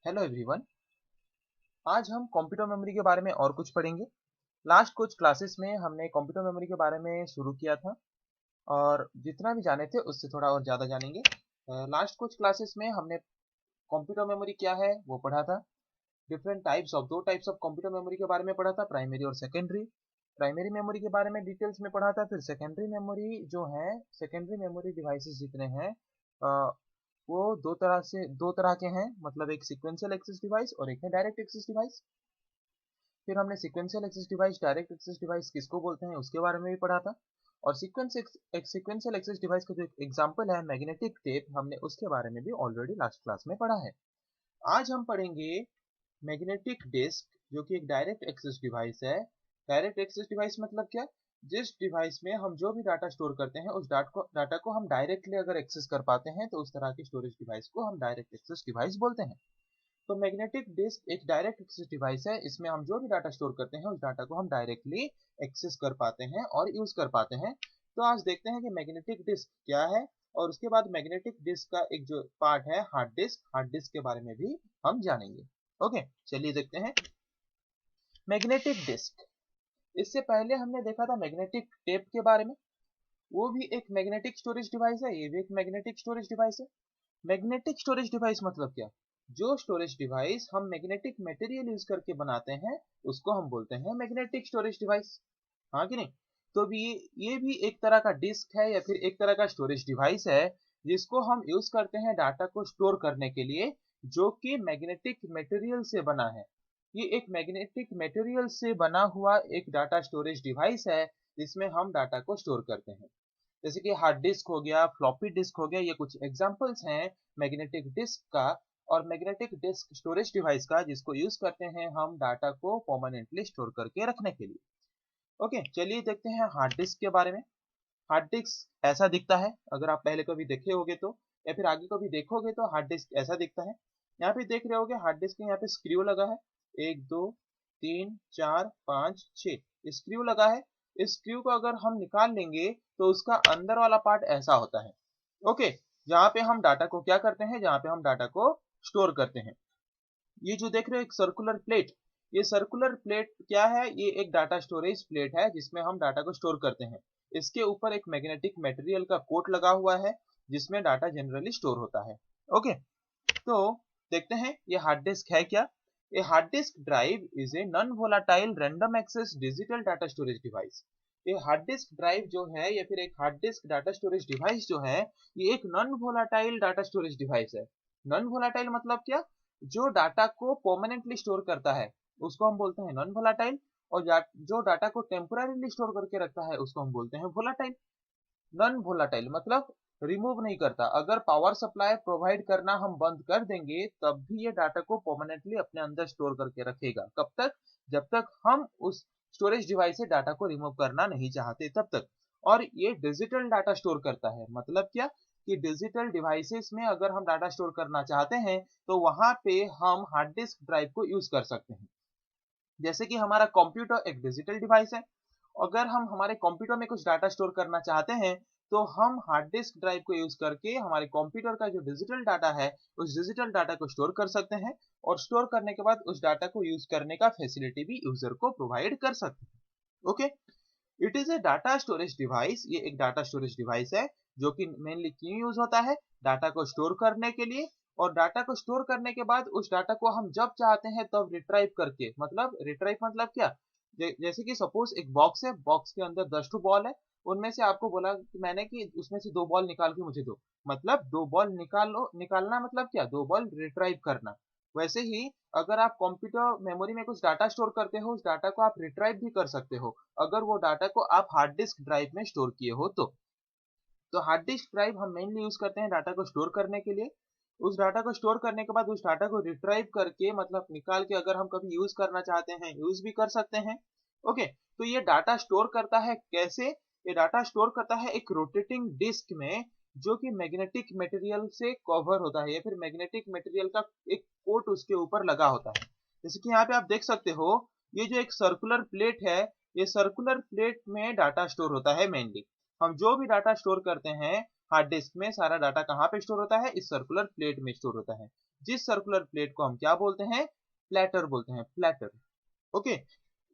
Hello everyone. आज हम computer memory के बारे में और कुछ पढ़ेंगे। लास्ट कुछ क्लासेस में हमने कंप्यूटर मेमोरी के बारे में शुरू किया था और जितना भी जाने थे उससे थोड़ा और ज़्यादा जानेंगे। लास्ट कुछ क्लासेस में हमने कंप्यूटर मेमोरी क्या है वो पढ़ा था। डिफरेंट टाइप्स ऑफ दो टाइप्स ऑफ कंप्यूटर मेमोरी के बारे में पढ़ा था, प्राइमरी और सेकेंडरी। प्राइमरी मेमोरी के बारे में डिटेल्स में पढ़ा था। फिर सेकेंडरी मेमोरी जो है, सेकेंडरी मेमोरी डिवाइसेस जितने हैं वो दो तरह के हैं, मतलब एक सीक्वेंशियल एक्सेस डिवाइस और एक है डायरेक्ट एक्सेस डिवाइस। फिर हमने sequential access device, direct access device किसको बोलते हैं उसके बारे में भी पढ़ा था। और सीक्वेंशियल एक्सेस डिवाइस का जो एग्जांपल है मैग्नेटिक टेप, हमने उसके बारे में भी ऑलरेडी लास्ट क्लास में पढ़ा है। आज हम पढ़ेंगे मैग्नेटिक डिस्क, जो कि एक डायरेक्ट एक्सेस डिवाइस है। डायरेक्ट एक्सेस डिवाइस मतलब क्या? जिस डिवाइस में हम जो भी डाटा स्टोर करते हैं उस डाटा को हम डायरेक्टली अगर एक्सेस कर पाते हैं तो उस तरह की स्टोरेज डिवाइस को हम डायरेक्ट एक्सेस डिवाइस बोलते हैं। तो मैग्नेटिक डिस्क एक डायरेक्ट एक्सेस डिवाइस है। इसमें हम जो भी डाटा स्टोर करते हैं उस डाटा को हम डायरेक्टली एक्सेस कर पाते हैं और यूज कर पाते हैं। तो आज देखते हैं कि मैग्नेटिक डिस्क क्या है और उसके बाद मैग्नेटिक डिस्क का एक जो पार्ट है हार्ड डिस्क के बारे में भी हम जानेंगे। ओके, चलिए देखते हैं मैग्नेटिक डिस्क। इससे पहले हमने देखा था मैग्नेटिक टेप के बारे में। वो भी एक मैग्नेटिक स्टोरेज डिवाइस है, ये भी एक मैग्नेटिक स्टोरेज डिवाइस है। मैग्नेटिक स्टोरेज डिवाइस मतलब क्या? जो स्टोरेज डिवाइस हम मैग्नेटिक मटेरियल यूज करके बनाते हैं उसको हम बोलते हैं मैग्नेटिक स्टोरेज डिवाइस। हाँ कि नहीं? तो भी ये भी एक तरह का डिस्क है या फिर एक तरह का स्टोरेज डिवाइस है जिसको हम यूज करते हैं डाटा को स्टोर करने के लिए, जो कि मैग्नेटिक मटेरियल से बना है। ये एक मैग्नेटिक मटेरियल से बना हुआ एक डाटा स्टोरेज डिवाइस है जिसमें हम डाटा को स्टोर करते हैं। जैसे कि हार्ड डिस्क हो गया, फ्लॉपी डिस्क हो गया, ये कुछ एग्जांपल्स हैं मैग्नेटिक डिस्क का और मैग्नेटिक डिस्क स्टोरेज डिवाइस का, जिसको यूज करते हैं हम डाटा को परमानेंटली स्टोर करके रखने के लिए। ओके, चलिए देखते हैं हार्ड डिस्क के बारे में। हार्ड डिस्क ऐसा दिखता है, अगर आप पहले कभी देखे होगे तो या फिर आगे कभी देखोगे तो हार्ड डिस्क ऐसा दिखता है। यहाँ पे देख रहे होगे हार्ड डिस्क के यहाँ पे स्क्रू लगा है, 1 2 3 4 5 6 स्क्रू लगा है। इस स्क्रू को अगर हम निकाल लेंगे तो उसका अंदर वाला पार्ट ऐसा होता है। ओके, जहाँ पे हम डाटा को क्या करते हैं, जहाँ पे हम डाटा को स्टोर करते हैं। ये जो देख रहे हो एक सर्कुलर प्लेट, ये सर्कुलर प्लेट क्या है? ये एक डाटा स्टोरेज प्लेट है जिसमें हम डाटा को स्टोर करते हैं। इसके ऊपर एक मैग्नेटिक मटेरियल का कोट लगा हुआ है जिसमें डाटा जनरली स्टोर होता है। ओके, तो देखते हैं ये हार्ड डिस्क है क्या। A hard disk drive is a non volatile random access digital data storage device. ये हार्ड डिस्क ड्राइव जो है या फिर एक hard disk data storage device जो है, ये एक non volatile data storage device है। नॉन वोलाटाइल मतलब क्या? जो डाटा को परमानेंटली स्टोर करता है उसको हम बोलते हैं नॉन वोलाटाइल, और जो डाटा को टेम्पोररीली स्टोर करके रखता है उसको हम बोलते हैं वोलाटाइल। नॉन वोलाटाइल मतलब रिमूव नहीं करता। अगर पावर सप्लाई प्रोवाइड करना हम बंद कर देंगे तब भी ये डाटा को परमानेंटली अपने अंदर स्टोर करके रखेगा। कब तक? जब तक हम उस स्टोरेज डिवाइस से डाटा को रिमूव करना नहीं चाहते तब तक। और ये डिजिटल डाटा स्टोर करता है, मतलब क्या कि डिजिटल डिवाइसेस में अगर हम डाटा स्टोर करना चाहते हैं तो वहां पे हम हार्ड डिस्क ड्राइव को यूज कर सकते हैं। जैसे कि हमारा कंप्यूटर एक डिजिटल डिवाइस है, अगर हम हमारे कंप्यूटर में कुछ डाटा स्टोर करना चाहते हैं तो हम हार्ड डिस्क ड्राइव को यूज करके हमारे कंप्यूटर का जो डिजिटल डाटा है उस डिजिटल डाटा को स्टोर कर सकते हैं और स्टोर करने के बाद उस डाटा को यूज करने का फैसिलिटी भी यूजर को प्रोवाइड कर सकते हैं। Okay, it is a data storage device. ये एक डाटा स्टोरेज डिवाइस है जो कि मेनली क्यों यूज होता है? डाटा को स्टोर करने के लिए। और डाटा को स्टोर करने के बाद उस डाटा को हम जब चाहते हैं तब रिट्राइव करके, मतलब रिट्राइव मतलब क्या? जैसे कि सपोज एक बॉक्स है, बॉक्स के अंदर 10 बॉल है, उनमें से आपको बोला कि मैंने कि उसमें से 2 बॉल निकाल के मुझे दो, मतलब 2 बॉल निकालो। निकालना मतलब क्या? 2 बॉल रिट्राइव करना। वैसे ही अगर आप कंप्यूटर मेमोरी में कुछ डाटा स्टोर करते हो उस डाटा को आप रिट्राइव भी कर सकते हो, अगर वो डाटा को आप हार्ड डिस्क ड्राइव में स्टोर किए हो तो हार्ड डिस्क ड्राइव हम मेनली यूज करते हैं डाटा को स्टोर करने के लिए। उस डाटा को स्टोर करने के बाद उस डाटा को रिट्राइव करके, मतलब निकाल के, अगर हम कभी यूज करना चाहते हैं यूज भी कर सकते हैं। ओके, तो ये डाटा स्टोर करता है कैसे? ये डाटा स्टोर करता है एक रोटेटिंग डिस्क में, जो कि मैग्नेटिक मटेरियल से कवर होता है या फिर मैग्नेटिक मटेरियल का एक कोट उसके ऊपर लगा होता है। जैसे कि यहाँ पे आप देख सकते हो, ये जो एक सर्कुलर प्लेट है, ये सर्कुलर प्लेट में डाटा स्टोर होता है मेनली। हम जो भी डाटा स्टोर करते हैं हार्ड डिस्क में सारा डाटा कहाँ पे स्टोर होता है? इस सर्कुलर प्लेट में स्टोर होता है, जिस सर्कुलर प्लेट को हम क्या बोलते हैं? प्लेटर बोलते हैं, प्लेटर। ओके,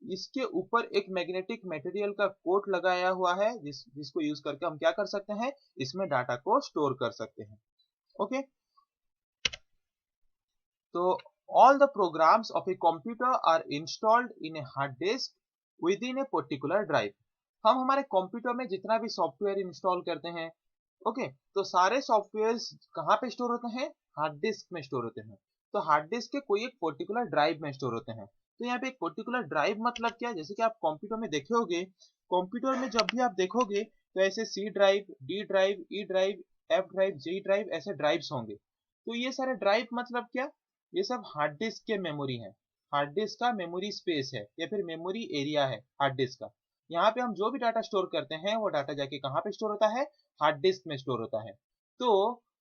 इसके ऊपर एक मैग्नेटिक मटेरियल का कोट लगाया हुआ है, जिसको यूज करके हम क्या कर सकते हैं? इसमें डाटा को स्टोर कर सकते हैं। ओके, तो all the programs of a computer are installed in a hard disk within a particular drive। हम हमारे कंप्यूटर में जितना भी सॉफ्टवेयर इंस्टॉल करते हैं, ओके, तो सारे सॉफ्टवेयर्स कहाँ पे स्टोर होते हैं? हार्ड डिस्क में स्टोर होते हैं। तो हार्ड डिस्क के कोई एक पर्टिकुलर ड्राइव में स्टोर होते हैं। तो यहाँ पे एक पर्टिकुलर ड्राइव मतलब क्या? जैसे कि आप कंप्यूटर में देखे होंगे, कंप्यूटर में जब भी आप देखोगे तो ऐसे C drive, D drive, E drive, F drive, G drive, ऐसे ड्राइव्स होंगे। तो ये सारे ड्राइव मतलब क्या? ये सब हार्ड डिस्क के मेमोरी है। हार्ड डिस्क का मेमोरी स्पेस है या फिर मेमोरी एरिया है हार्ड डिस्क का। यहाँ पे हम जो भी डाटा स्टोर करते हैं वो डाटा जाके कहाँ पे स्टोर होता है? हार्ड डिस्क में स्टोर होता है। तो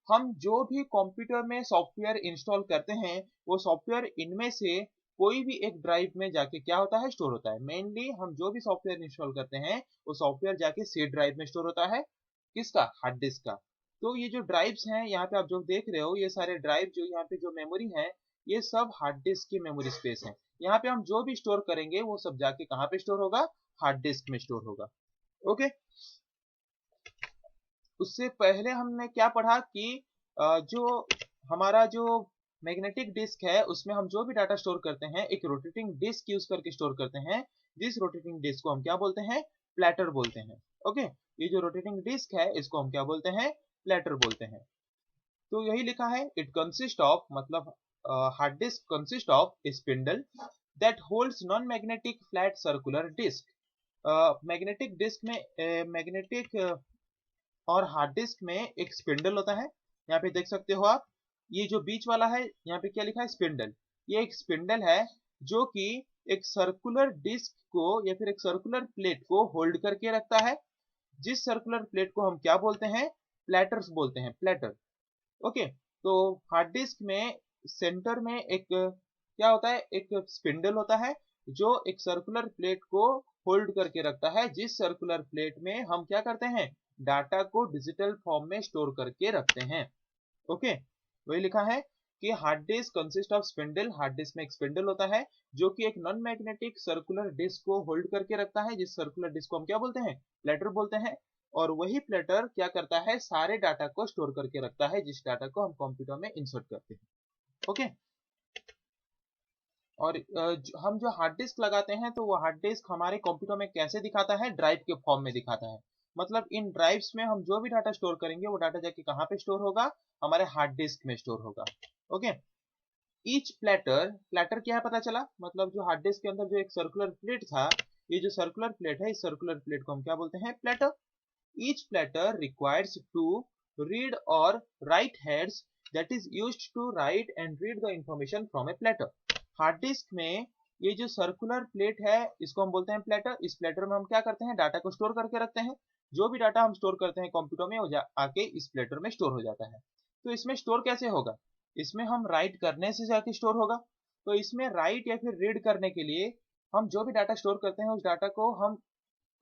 हम जो भी कंप्यूटर में सॉफ्टवेयर इंस्टॉल करते हैं वो सॉफ्टवेयर इनमें से कोई भी एक ड्राइव में जाके क्या होता है? स्टोर होता है। मेनली हम जो भी सॉफ्टवेयर इंस्टॉल करते हैं वो सॉफ्टवेयर जाके सी ड्राइव में स्टोर होता है। किसका? हार्ड डिस्क का। तो ये जो ड्राइव्स हैं यहाँ पे आप जो देख रहे हो, ये सारे ड्राइव जो यहाँ पे जो मेमोरी है, ये सब हार्ड डिस्क की मेमोरी स्पेस है। यहाँ पे हम जो भी स्टोर करेंगे वो सब जाके कहाँ पे स्टोर होगा? हार्ड डिस्क में स्टोर होगा। ओके, उससे पहले हमने क्या पढ़ा कि जो हमारा जो मैग्नेटिक डिस्क है उसमें हम जो भी डाटा स्टोर करते हैं एक रोटेटिंग डिस्क यूज करके स्टोर करते हैं, जिस रोटेटिंग डिस्क को हम क्या बोलते हैं? प्लेटर बोलते हैं। ओके, ये जो रोटेटिंग डिस्क है इसको हम क्या बोलते हैं? प्लेटर बोलते हैं। तो यही लिखा है, इट कंसिस्ट ऑफ, मतलब hard disk consist of a spindle that holds non magnetic flat circular disk. Magnetic disk में मैग्नेटिक और हार्ड डिस्क में एक स्पिंडल होता है। यहाँ पे देख सकते हो आप, ये जो बीच वाला है यहाँ पे क्या लिखा है? स्पिंडल। ये एक स्पिंडल है जो कि एक सर्कुलर डिस्क को या फिर एक सर्कुलर प्लेट को होल्ड करके रखता है, जिस सर्कुलर प्लेट को हम क्या बोलते हैं? प्लेटर्स बोलते हैं, प्लेटर। ओके, तो हार्ड डिस्क में सेंटर में एक क्या होता है? एक स्पिंडल होता है जो एक सर्कुलर प्लेट को होल्ड करके रखता है, जिस सर्कुलर प्लेट में हम क्या करते हैं? डाटा को डिजिटल फॉर्म में स्टोर करके रखते हैं। ओके, वही लिखा है कि hard disk consist of spindle. Hard disk में एक स्पिंडल होता है जो कि एक नॉन मैग्नेटिक सर्कुलर डिस्क को होल्ड करके रखता है, जिस सर्कुलर डिस्क को हम क्या बोलते हैं? प्लेटर बोलते हैं। और वही प्लेटर क्या करता है? सारे डाटा को स्टोर करके रखता है, जिस डाटा को हम कंप्यूटर में इंसर्ट करते हैं। ओके, और हम जो हार्ड डिस्क लगाते हैं तो वो हार्ड डिस्क हमारे कंप्यूटर में कैसे दिखाता है? ड्राइव के फॉर्म में दिखाता है। मतलब इन ड्राइव्स में हम जो भी डाटा स्टोर करेंगे वो डाटा जाके कहाँ पे स्टोर होगा? हमारे हार्ड डिस्क में स्टोर होगा। ओके, ईच प्लेटर, प्लेटर क्या है पता चला? मतलब जो हार्ड डिस्क के अंदर जो एक सर्कुलर प्लेट था, ये जो सर्कुलर प्लेट है, इस सर्कुलर प्लेट को हम क्या बोलते हैं? Platter. Each platter requires to read और write heads that is used to write and read the information from a platter. Hard disk में ये जो सर्कुलर प्लेट है इसको हम बोलते हैं प्लेटर। इस प्लेटर में हम क्या करते हैं? डाटा को स्टोर करके रखते हैं। जो भी डाटा हम स्टोर करते हैं कंप्यूटर में वो आके इस प्लेटर में स्टोर हो जाता है। तो इसमें स्टोर कैसे होगा? इसमें हम राइट करने से जाके स्टोर होगा। तो इसमें राइट या फिर रीड करने के लिए हम जो भी डाटा स्टोर करते हैं उस डाटा को हम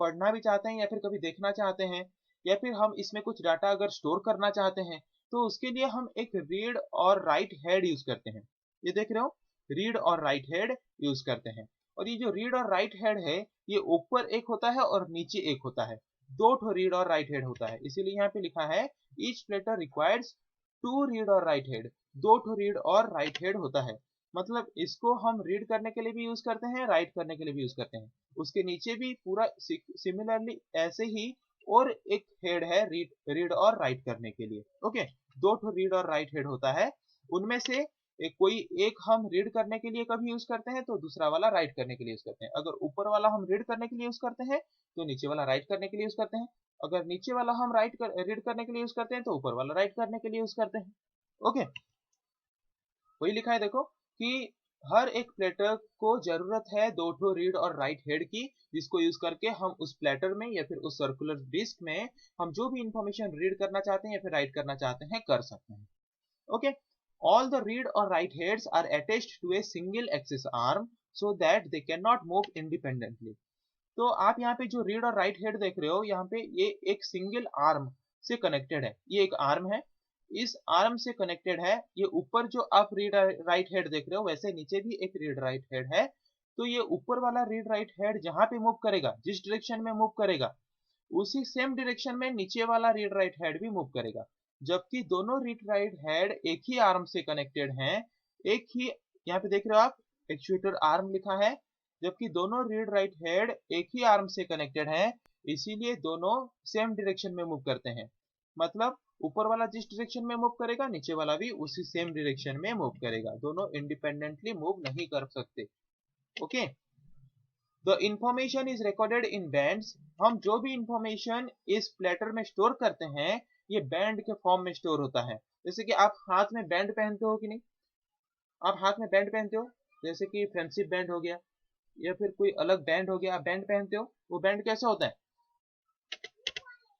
पढ़ना भी चाहते हैं या फिर कभी देखना चाहते हैं, या फिर हम इसमें कुछ डाटा अगर स्टोर करना चाहते हैं तो उसके लिए हम एक रीड और राइट हेड यूज करते हैं। ये देख रहे हो, रीड और राइट हेड यूज करते हैं। और ये जो रीड और राइट हेड है ये ऊपर एक होता है और नीचे एक होता है। दो ठो रीड और राइट हेड होता है, इसीलिए यहाँ पे लिखा है each platter requires to read और राइट हेड। दो ठो रीड और राइट हेड होता है। मतलब इसको हम रीड करने के लिए भी यूज करते हैं, राइट करने के लिए भी यूज करते हैं। उसके नीचे भी पूरा सिमिलरली ऐसे ही और एक हेड है रीड और राइट करने के लिए। ओके, दो ठो रीड और राइट हेड होता है। उनमें से कोई एक हम रीड करने के लिए कभी यूज करते हैं तो दूसरा वाला राइट करने के लिए यूज करते हैं। अगर ऊपर वाला हम रीड करने के लिए यूज करते हैं तो नीचे वाला राइट करने के लिए यूज करते हैं। अगर नीचे वाला हम रीड करने के लिए यूज करते हैं तो ऊपर वाला राइट करने के लिए यूज करते हैं। ओके, वही लिखा है देखो कि हर एक प्लेटर को जरूरत है दो ठो रीड और राइट हेड की, जिसको यूज करके हम उस प्लेटर में या फिर उस सर्कुलर डिस्क में हम जो भी इंफॉर्मेशन रीड करना चाहते हैं या फिर राइट करना चाहते हैं कर सकते हैं। Okay, all the read or write heads are attached to a single axis arm so that they cannot move independently। तो आप यहाँ पे जो रीड और राइट हेड देख रहे हो, यहाँ पे ये एक सिंगल आर्म से कनेक्टेड है, ये एक आर्म है, इस आर्म से कनेक्टेड है, ये ऊपर जो आप रीड राइट हेड देख रहे हो वैसे नीचे भी एक रीड राइट हेड है। तो ये ऊपर वाला रीड राइट हेड जहां पे मूव करेगा, जिस डायरेक्शन में मूव करेगा, उसी सेम डायरेक्शन में नीचे वाला रीड राइट हेड भी मूव करेगा। जबकि दोनों रीड राइट हेड एक ही आर्म से कनेक्टेड हैं, एक ही, यहाँ पे देख रहे हो आप एक्चुएटर आर्म लिखा है, जबकि दोनों रीड राइट हेड एक ही आर्म से कनेक्टेड हैं, इसीलिए दोनों सेम डायरेक्शन में मूव करते हैं। मतलब ऊपर वाला जिस डायरेक्शन में मूव करेगा, नीचे वाला भी उसी सेम डायरेक्शन में मूव करेगा, दोनों इंडिपेंडेंटली मूव नहीं कर सकते। Okay, the information is recorded in bands. हम जो भी इंफॉर्मेशन इस प्लेटर में स्टोर करते हैं ये बैंड के फॉर्म में स्टोर होता है। जैसे कि आप हाथ में बैंड पहनते हो कि नहीं, आप हाथ में बैंड पहनते हो, जैसे कि फ्रेंडशिप बैंड हो गया या फिर कोई अलग बैंड हो गया, आप बैंड पहनते हो, वो बैंड कैसा होता है,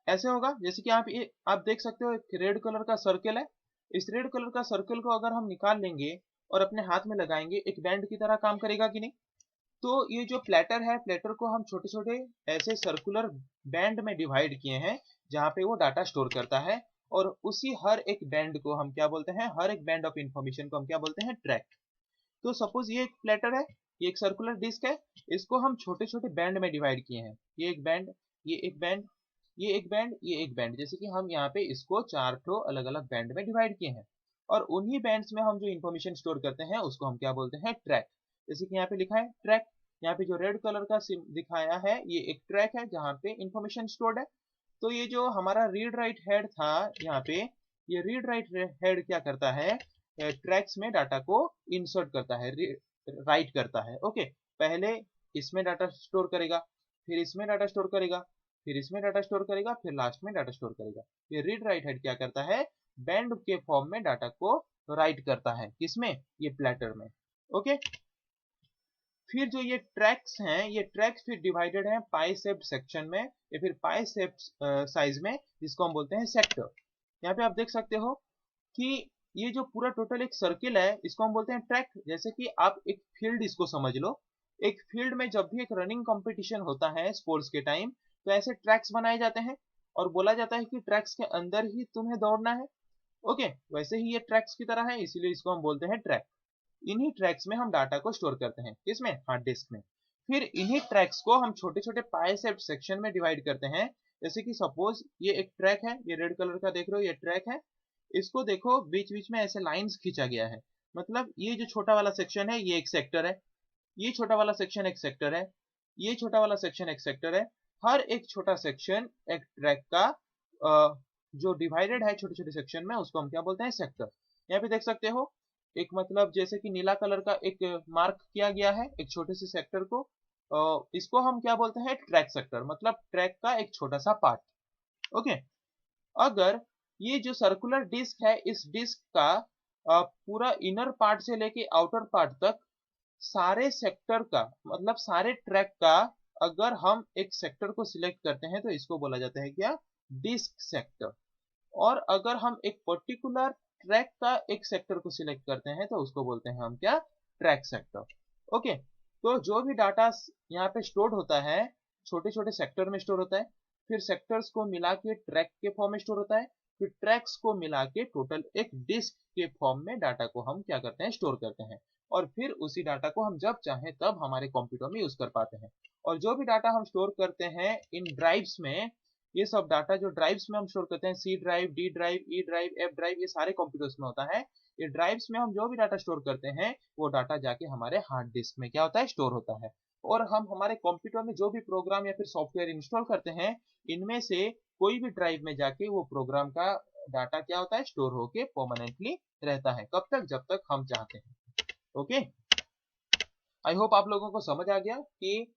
ऐसे होगा। जैसे कि आप देख सकते हो एक रेड कलर का सर्कल है, इस रेड कलर का सर्कल को अगर हम निकाल लेंगे और अपने हाथ में लगाएंगे, एक बैंड की तरह काम करेगा कि नहीं। तो ये जो प्लेटर है, प्लेटर को हम छोटे छोटे ऐसे सर्कुलर बैंड में डिवाइड किए हैं जहाँ पे वो डाटा स्टोर करता है, और उसी हर एक बैंड को हम क्या बोलते हैं, हर एक बैंड ऑफ इंफॉर्मेशन को हम क्या बोलते हैं, ट्रैक। तो सपोज ये एक प्लेटर है, ये एक सर्कुलर डिस्क है, इसको हम छोटे छोटे बैंड में डिवाइड किए हैं, ये एक बैंड, ये एक बैंड, ये एक बैंड, ये एक बैंड, जैसे कि हम यहाँ पे इसको 4 ठो अलग अलग बैंड में डिवाइड किए हैं, और उन्हीं बैंड्स में हम जो इन्फॉर्मेशन स्टोर करते हैं उसको हम क्या बोलते हैं, ट्रैक। जैसे कि यहाँ पे लिखा है ट्रैक, यहाँ पे जो रेड कलर का दिखाया है ये एक ट्रैक है जहाँ पे इंफॉर्मेशन स्टोर्ड है। तो ये जो हमारा रीड राइट हेड था यहाँ पे, ये रीड राइट हेड क्या करता है, ट्रैक्स में डाटा को इंसर्ट करता है, राइट करता है। ओके, पहले इसमें डाटा स्टोर करेगा, फिर इसमें डाटा स्टोर करेगा, फिर इसमें डाटा स्टोर करेगा, फिर लास्ट में डाटा स्टोर करेगा। ये रीड राइट हेड क्या करता है, बैंड के फॉर्म में डाटा को राइट करता है, किसमें, ये प्लेटर में। ओके, फिर जो ये ट्रैक्स हैं, ये ट्रैक्स फिर डिवाइडेड हैं पाई शेप्ड सेक्शन में या फिर पाई शेप्ड साइज में, जिसको हम बोलते हैं सेक्टर। यहाँ पे आप देख सकते हो कि ये जो पूरा टोटल एक सर्किल है इसको हम बोलते हैं ट्रैक। जैसे कि आप एक फील्ड इसको समझ लो, एक फील्ड में जब भी एक रनिंग कंपटीशन होता है स्पोर्ट्स के टाइम, तो ऐसे ट्रैक्स बनाए जाते हैं और बोला जाता है कि ट्रैक्स के अंदर ही तुम्हें दौड़ना है। ओके, वैसे ही ये ट्रैक्स की तरह है, इसीलिए इसको हम बोलते हैं ट्रैक। इन्हीं ट्रैक्स में हम डाटा को स्टोर करते हैं, किसमें, हार्ड डिस्क में। फिर इन्हीं ट्रैक्स को हम छोटे छोटे पाई शेप्ड सेक्शन में डिवाइड करते हैं। जैसे कि सपोज ये एक ट्रैक है, ये रेड कलर का देख रहे हो, ये ट्रैक है, इसको देखो बीच बीच में ऐसे लाइंस खींचा गया है, मतलब ये जो छोटा वाला सेक्शन है ये एक सेक्टर है, ये छोटा वाला सेक्शन एक सेक्टर है, ये छोटा वाला सेक्शन एक सेक्टर है। हर एक छोटा सेक्शन एक ट्रैक का जो डिवाइडेड है छोटे छोटे सेक्शन में, उसको हम क्या बोलते हैं, सेक्टर। यहाँ पे देख सकते हो एक, मतलब जैसे कि नीला कलर का एक मार्क किया गया है एक छोटे से सेक्टर को, इसको हम क्या बोलते हैं, ट्रैक सेक्टर, मतलब ट्रैक का एक छोटा सा पार्ट। ओके, अगर ये जो सर्कुलर डिस्क है, इस डिस्क का पूरा इनर पार्ट से लेके आउटर पार्ट तक सारे सेक्टर का, मतलब सारे ट्रैक का, अगर हम एक सेक्टर को सिलेक्ट करते हैं तो इसको बोला जाता है क्या, डिस्क सेक्टर। और अगर हम एक पर्टिकुलर ट्रैक का एक सेक्टर को सिलेक्ट करते हैं तो उसको बोलते हैं हम क्या, ट्रैक सेक्टर। ओके, तो जो भी डाटा यहाँ पे स्टोर होता है छोटे छोटे सेक्टर में स्टोर होता है, फिर सेक्टर्स को मिला के ट्रैक के फॉर्म में स्टोर होता है, फिर ट्रैक्स को मिला के टोटल एक डिस्क के फॉर्म में डाटा को हम क्या करते हैं, स्टोर करते हैं, और फिर उसी डाटा को हम जब चाहें तब हमारे कंप्यूटर में यूज कर पाते हैं। और जो भी डाटा हम स्टोर करते हैं इन ड्राइव्स में, ये सब डाटा जो ड्राइव्स में हम स्टोर करते हैं, C drive, D drive, E drive, F drive, ये सारे कंप्यूटर्स में होता है। ये ड्राइव्स में हम जो भी डाटा स्टोर करते हैं वो डाटा जाके हमारे हार्ड डिस्क में क्या होता है, स्टोर होता है। और हम हमारे कंप्यूटर में जो भी प्रोग्राम या फिर सॉफ्टवेयर इंस्टॉल करते हैं, इनमें से कोई भी ड्राइव में जाके वो प्रोग्राम का डाटा क्या होता है, स्टोर होके परमानेंटली रहता है। कब तक, जब तक हम चाहते हैं। ओके, आई होप आप लोगों को समझ आ गया कि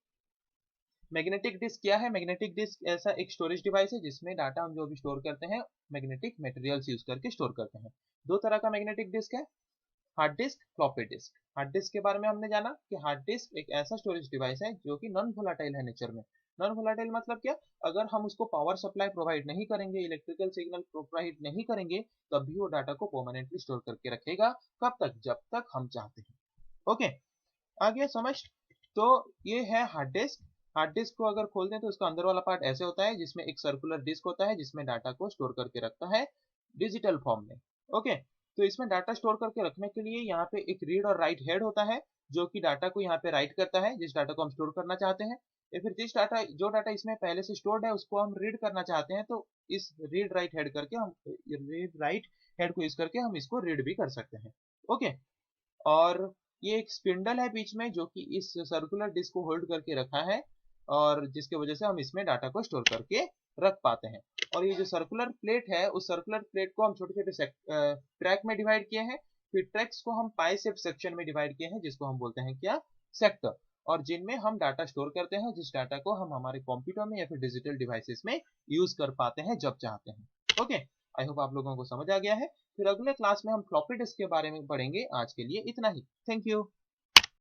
मैग्नेटिक डिस्क क्या है। मैग्नेटिक डिस्क ऐसा एक स्टोरेज डिवाइस है जिसमें डाटा हम जो भी स्टोर करते हैं मैग्नेटिक मटेरियल्स यूज करके स्टोर करते हैं। दो तरह का मैग्नेटिक डिस्क है, hard disc, floppy disk. Hard disk के बारे में हमने जाना कि हार्ड डिस्क एक ऐसा स्टोरेज डिवाइस है जो कि नॉन वोलेटाइल है नेचर में। नॉन वोलेटाइल मतलब क्या, अगर हम उसको पावर सप्लाई प्रोवाइड नहीं करेंगे, इलेक्ट्रिकल सिग्नल प्रोवाइड नहीं करेंगे, तब भी वो डाटा को परमानेंटली स्टोर करके रखेगा। कब तक, जब तक हम चाहते हैं। ओके, आ गया समझ। तो ये है हार्ड डिस्क। हार्ड डिस्क को अगर खोलते हैं तो उसका अंदर वाला पार्ट ऐसे होता है, जिसमें एक सर्कुलर डिस्क होता है जिसमें डाटा को स्टोर करके रखता है डिजिटल फॉर्म में। ओके, तो इसमें डाटा स्टोर करके रखने के लिए यहाँ पे एक रीड और राइट हेड होता है, जो कि डाटा को यहाँ पे राइट करता है, जिस डाटा को हम स्टोर करना चाहते हैं, या फिर जो डाटा इसमें पहले से स्टोर्ड है उसको हम रीड करना चाहते हैं, तो इस रीड राइट हेड को यूज करके हम इसको रीड भी कर सकते हैं। ओके, और ये एक स्पिंडल है बीच में जो कि इस सर्कुलर डिस्क को होल्ड करके रखा है, और जिसके वजह से हम इसमें डाटा को स्टोर करके रख पाते हैं। और ये जो सर्कुलर प्लेट है, उस सर्कुलर प्लेट को हम छोटे छोटे ट्रैक में डिवाइड किए हैं, फिर ट्रैक्स को हम पाई शेप सेक्शन में डिवाइड किए हैं, जिसको हम बोलते हैं क्या, सेक्टर, और जिनमें हम डाटा स्टोर करते हैं, जिस डाटा को हम हमारे कंप्यूटर में या फिर डिजिटल डिवाइसेस में यूज कर पाते हैं जब चाहते हैं। ओके, आई होप आप लोगों को समझ आ गया है। फिर अगले क्लास में हम फ्लॉपी डिस्क के बारे में पढ़ेंगे। आज के लिए इतना ही। Thank you.